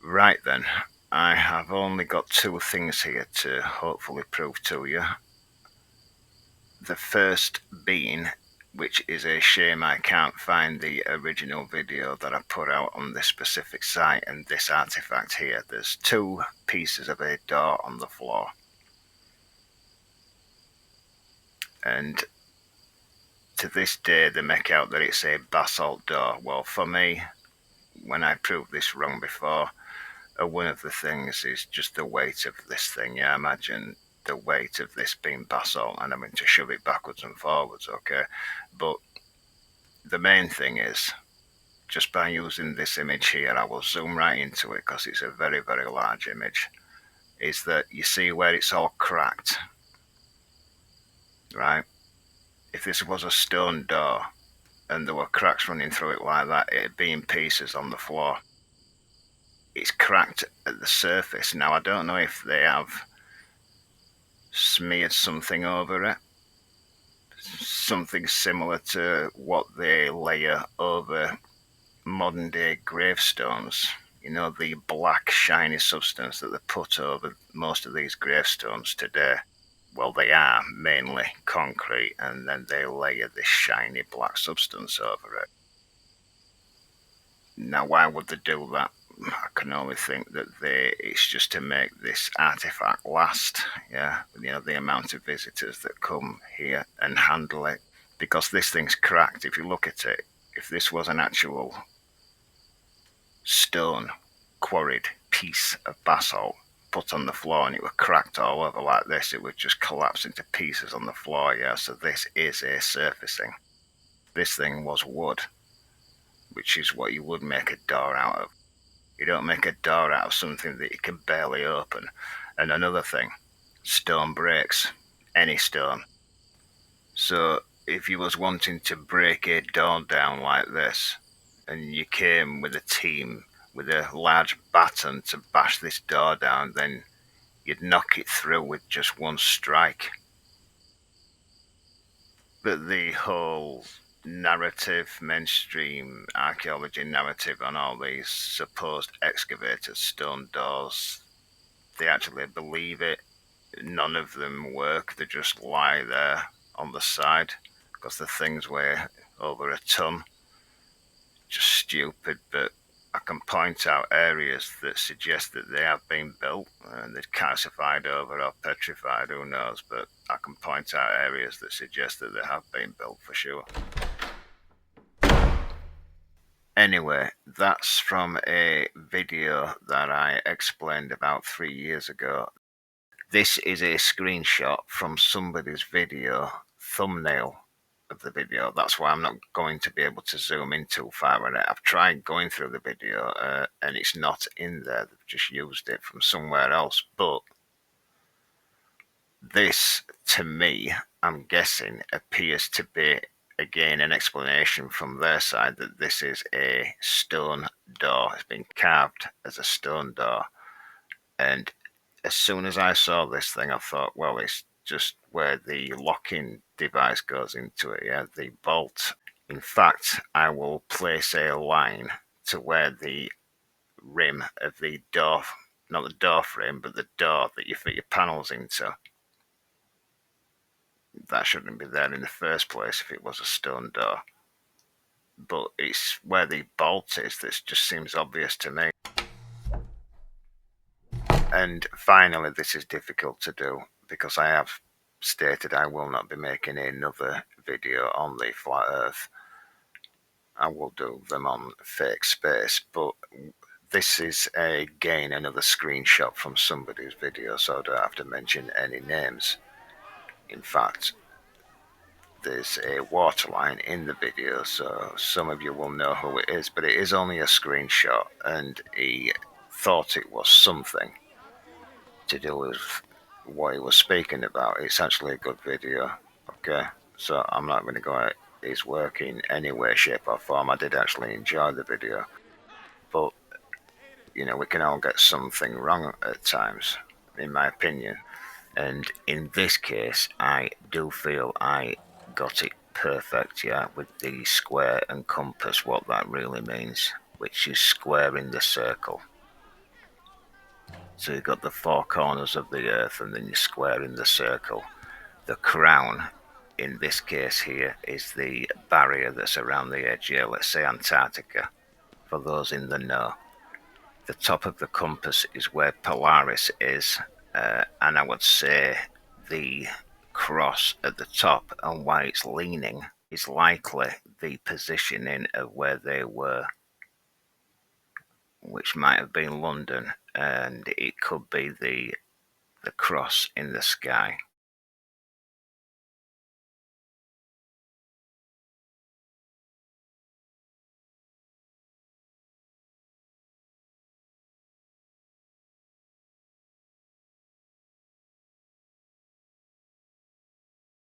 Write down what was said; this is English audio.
Right then, I have only got two things here to hopefully prove to you. The first being, which is a shame I can't find the original video that I put out on this specific site and this artifact here. There's two pieces of a door on the floor. And to this day they make out that it's a basalt door. Well, for me, when I proved this wrong before, one of the things is just the weight of this thing. Yeah, imagine the weight of this being basalt and having to shove it backwards and forwards, okay? But the main thing is, just by using this image here, I will zoom right into it because it's a very, very large image, is that you see where it's all cracked, right? If this was a stone door and there were cracks running through it like that, it'd be in pieces on the floor. It's cracked at the surface. Now, I don't know if they have smeared something over it, something similar to what they layer over modern day gravestones. You know, the black shiny substance that they put over most of these gravestones today. Well, they are mainly concrete, and then they layer this shiny black substance over it. Now, why would they do that? I can only think that it's just to make this artifact last. Yeah, you know, the amount of visitors that come here and handle it, because this thing's cracked. If you look at it, if this was an actual stone quarried piece of basalt put on the floor and it were cracked all over like this, it would just collapse into pieces on the floor. Yeah, so this is a surfacing. This thing was wood, which is what you would make a door out of. You don't make a door out of something that you can barely open. And another thing, stone breaks, any stone. So if you was wanting to break a door down like this, and you came with a team with a large baton to bash this door down, then you'd knock it through with just one strike. But the whole narrative, mainstream archaeology narrative on all these supposed excavated stone doors, they actually believe it. None of them work, they just lie there on the side because the things weigh over a ton. Just stupid, but I can point out areas that suggest that they have been built and they're calcified over or petrified, who knows, but I can point out areas that suggest that they have been built for sure. Anyway, that's from a video that I explained about 3 years ago. This is a screenshot from somebody's video thumbnail of the video. That's why I'm not going to be able to zoom in too far on it. I've tried going through the video and it's not in there. They've just used it from somewhere else. But this, to me, I'm guessing, appears to be, again, an explanation from their side that this is a stone door. It's been carved as a stone door. And as soon as I saw this thing, I thought, well, it's just where the locking device goes into it, yeah, the bolt. In fact, I will place a line to where the rim of the door, not the door frame, but the door that you fit your panels into, that shouldn't be there in the first place if it was a stone door. But it's where the bolt is that just seems obvious to me. And finally, this is difficult to do because I have stated I will not be making another video on the flat earth. I will do them on fake space, but this is again another screenshot from somebody's video, so I don't have to mention any names. In fact, there's a waterline in the video, so some of you will know who it is, but it is only a screenshot, and he thought it was something to do with what he was speaking about. It's actually a good video, okay? So I'm not going to go at his work in any way, shape or form. I did actually enjoy the video, but you know, we can all get something wrong at times, in my opinion. And in this case, I do feel I got it perfect, yeah, with the square and compass, what that really means, which is squaring the circle. So you've got the four corners of the Earth, and then you square in the circle. The crown, in this case here, is the barrier that's around the edge here, let's say Antarctica, for those in the know. The top of the compass is where Polaris is, and I would say the cross at the top and why it's leaning is likely the positioning of where they were, which might have been London, and it could be the cross in the sky.